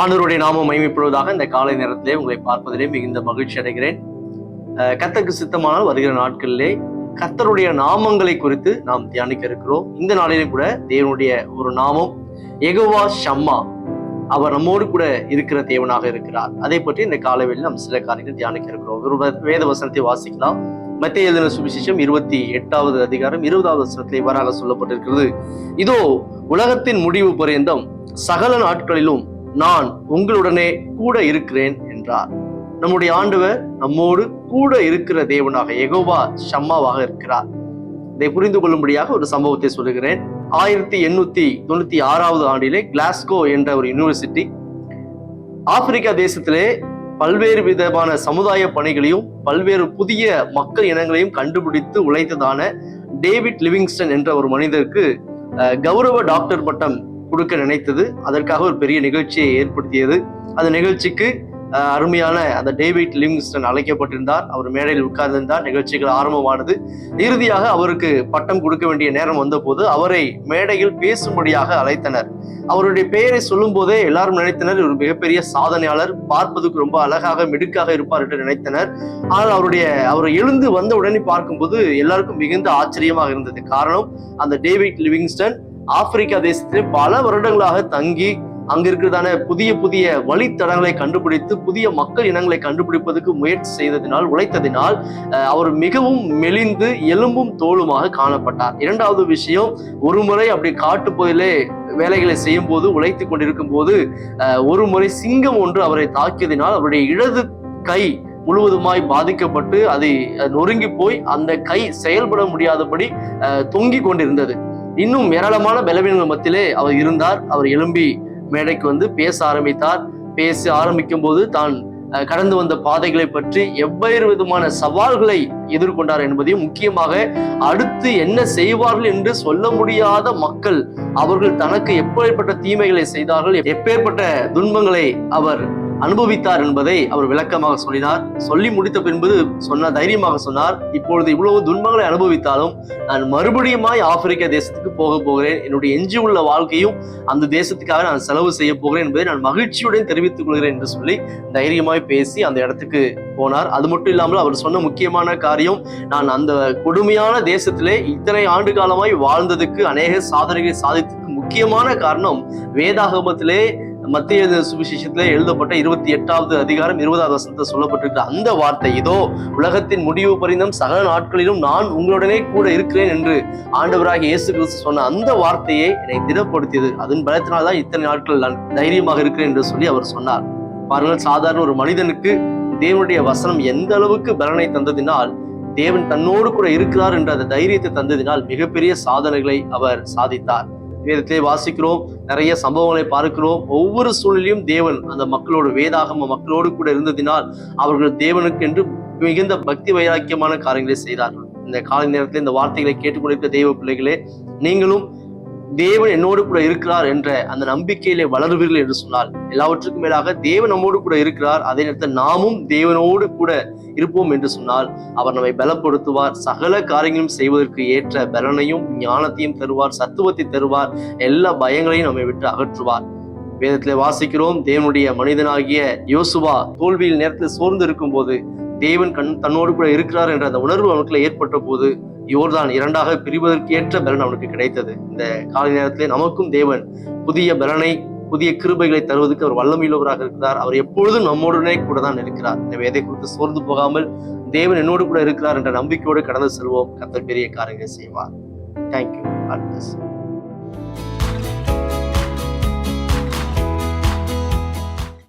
ஆண்டவருடைய நாமம் மகிமைப்படுவதாக. இந்த காலை நேரத்திலே உங்களை பார்ப்பதிலே மிகுந்த மகிழ்ச்சி அடைகிறேன். கர்த்தருக்கு சித்தமானால் வருகிற நாட்களிலே கர்த்தருடைய நாமங்களை குறித்து நாம் தியானிக்க இருக்கிறோம். இந்த நாளிலும் கூட தேவனுடைய ஒரு நாமம் யெகோவா ஷம்மா. அவர் நம்மோடு கூட இருக்கிற தேவனாக இருக்கிறார். அதை பற்றி இந்த காலையில் நாம் சில காரியங்கள் தியானிக்க இருக்கிறோம். ஒரு வேத வசனத்தை வாசிக்கலாம். மத்தேயு எழுதின சுவிசேஷம் 28வது அதிகாரம் 20வது வசனத்தில் இவ்வாறாக சொல்லப்பட்டிருக்கிறது. இதோ உலகத்தின் முடிவு பரியந்தம் சகல நாட்களிலும் நான் உங்களுடனே கூட இருக்கிறேன் என்றார். நம்முடைய ஆண்டவர் நம்மோடு கூட இருக்கிற தேவனாக யெகோவா ஷம்மாவாக இருக்கிறார். இதை புரிந்து கொள்ளும்படியாக ஒரு சம்பவத்தை சொல்லுகிறேன். 1896வது ஆண்டிலே கிளாஸ்கோ என்ற ஒரு யூனிவர்சிட்டி ஆப்பிரிக்கா தேசத்திலே பல்வேறு விதமான சமுதாய பணிகளையும் பல்வேறு புதிய மக்கள் இனங்களையும் கண்டுபிடித்து உழைத்ததான டேவிட் லிவிங்ஸ்டன் என்ற ஒரு மனிதருக்கு கௌரவ டாக்டர் பட்டம் கொடுக்க நினைத்தது. அதற்காக ஒரு பெரிய நிகழ்ச்சியை ஏற்படுத்தியது. அந்த நிகழ்ச்சிக்கு அருமையான அந்த டேவிட் லிவிங்ஸ்டன் அழைக்கப்பட்டிருந்தார். அவர் மேடையில் உட்கார்ந்திருந்தார். நிகழ்ச்சிகள் ஆரம்பமானது. இறுதியாக அவருக்கு பட்டம் கொடுக்க வேண்டிய நேரம் வந்தபோது அவரை மேடையில் பேசும்படியாக அழைத்தனர். அவருடைய பெயரை சொல்லும் போதே எல்லாரும் நினைத்தனர் ஒரு மிகப்பெரிய சாதனையாளர், பார்ப்பதற்கு ரொம்ப அழகாக மிடுக்காக இருப்பார் என்று நினைத்தனர். ஆனால் அவர் எழுந்து வந்த உடனே பார்க்கும்போது எல்லாருக்கும் மிகுந்த ஆச்சரியமாக இருந்தது. காரணம், அந்த டேவிட் லிவிங்ஸ்டன் ஆப்பிரிக்கா தேசத்திலே பல வருடங்களாக தங்கி அங்க இருக்கிறதான புதிய புதிய வழித்தடங்களை கண்டுபிடித்து புதிய மக்கள் இனங்களை கண்டுபிடிப்பதற்கு முயற்சி செய்ததினால் உழைத்ததினால் அவர் மிகவும் மெலிந்து எலும்பும் தோலுமாக காணப்பட்டார். இரண்டாவது விஷயம், ஒரு முறை அப்படி காட்டு பகுதியிலே வேலைகளை செய்யும் போது உழைத்து கொண்டிருக்கும் போது ஒரு முறை சிங்கம் ஒன்று அவரை தாக்கியதினால் அவருடைய இடது கை முழுவதுமாய் பாதிக்கப்பட்டு அது நொறுங்கி போய் அந்த கை செயல்பட முடியாதபடி தொங்கி கொண்டிருந்தது. இன்னும் ஏராளமான பலவீனங்கள் மத்தியிலே அவர் இருந்தார். அவர் எழும்பி மேடைக்கு வந்து பேச ஆரம்பித்தார். பேச ஆரம்பிக்கும் போது தான் கடந்து வந்த பாதைகளை பற்றி எவ்வேறு விதமான சவால்களை எதிர்கொண்டார் என்பதையும், முக்கியமாக அடுத்து என்ன செய்வார்கள் என்று சொல்ல முடியாத மக்கள் அவர்கள் தனக்கு எப்பேற்பட்ட தீமைகளை செய்தார்கள், எப்பேற்பட்ட துன்பங்களை அவர் அனுபவித்தார் என்பதை அவர் விளக்கமாக சொல்லினார். சொல்லி முடித்த பின்பு தைரியமாக சொன்னார், இப்பொழுது இவ்வளவு துன்பங்களை அனுபவித்தாலும் நான் மறுபடியுமாய் ஆப்பிரிக்கா தேசத்துக்கு போக போகிறேன். என்னுடைய எஞ்சியுள்ள வாழ்க்கையும் அந்த தேசத்துக்காக நான் செலவு செய்ய போகிறேன் என்பதை நான் மகிழ்ச்சியுடன் தெரிவித்துக் கொள்கிறேன் என்று சொல்லி தைரியமாய் பேசி அந்த இடத்துக்கு போனார். அது மட்டும் இல்லாமல் அவர் சொன்ன முக்கியமான காரியம், நான் அந்த கொடுமையான தேசத்திலே இத்தனை ஆண்டு காலமாய் வாழ்ந்ததுக்கு, அநேக சாதனைகளை சாதித்ததுக்கு முக்கியமான காரணம் வேதாகமத்திலே மத்தேயு சுவிசேஷத்திலே எழுதப்பட்ட 28வது அதிகாரம் 20வது வசனத்தில் சொல்லப்பட்டிருக்கிற அந்த வார்த்தை, இதோ உலகத்தின் முடிவு பரிந்தும் சகல நாட்களிலும் நான் உங்களுடனே கூட இருக்கிறேன் என்று ஆண்டவராகிய இயேசு கிறிஸ்து சொன்ன அந்த வார்த்தையை என்னை திடப்படுத்தியது. அதன் பலத்தினால்தான் இத்தனை நாட்கள் நான் தைரியமாக இருக்கிறேன் என்று சொல்லி அவர் சொன்னார். பாருங்கள், சாதாரண ஒரு மனிதனுக்கு தேவனுடைய வசனம் எந்த அளவுக்கு பலனை தந்ததினால், தேவன் தன்னோடு கூட இருக்கிறார் என்ற அந்த தைரியத்தை தந்ததினால் மிகப்பெரிய சாதனைகளை அவர் சாதித்தார். வேதத்திலே வாசிக்கிறோம், நிறைய சம்பவங்களை பார்க்கிறோம். ஒவ்வொரு சூழலிலும் தேவன் அந்த மக்களோடு, வேதாகம மக்களோடு கூட இருந்ததினால் அவர்கள் தேவனுக்கு என்று மிகுந்த பக்தி வைராக்கியமான காரியங்களை செய்தார்கள். இந்த காலை நேரத்தில் இந்த வார்த்தைகளை கேட்டுக்கொண்டிருக்கிற தெய்வ பிள்ளைகளே, நீங்களும் தேவன் என்னோடு கூட இருக்கிறார் என்ற அந்த நம்பிக்கையிலே வளருவீர்கள் என்று சொன்னால், எல்லாவற்றுக்கும் மேலாக தேவன் நம்மோடு கூட இருக்கிறார், அதே நேரத்தில் நாமும் தேவனோடு கூட இருப்போம் என்று சொன்னால் அவர் நம்மை பலப்படுத்துவார். சகல காரியங்களும் செய்வதற்கு ஏற்ற பலனையும் ஞானத்தையும் தருவார், சத்துவத்தை தருவார், எல்லா பயங்களையும் நம்மை விட்டு அகற்றுவார். வேதத்திலே வாசிக்கிறோம், தேவனுடைய மனிதனாகிய யோசுவா தோல்வியில் நேரத்தில் சோர்ந்து இருக்கும் போது தேவன் தன்னோடு கூட இருக்கிறார் என்ற அந்த உணர்வு அவனுக்குள்ள ஏற்பட்ட போது யோர்தான் 2ஆக பிரிவதற்கு ஏற்ற பலன் அவனுக்கு கிடைத்தது. இந்த காலை நேரத்திலே நமக்கும் தேவன் புதிய பலனை, புதிய கிருபைகளை தருவதற்கு அவர் வல்லமையுள்ளவராக இருக்கிறார். அவர் எப்பொழுதும் நம்மோடனே கூட தான் இருக்கிறார். எனவே எதை குறித்து சோர்ந்து போகாமல் தேவன் என்னோடு கூட இருக்கிறார் என்ற நம்பிக்கையோடு கடந்து செல்வோம். கர்த்தர் பெரிய காரியங்களை செய்வார். தேங்க்யூ.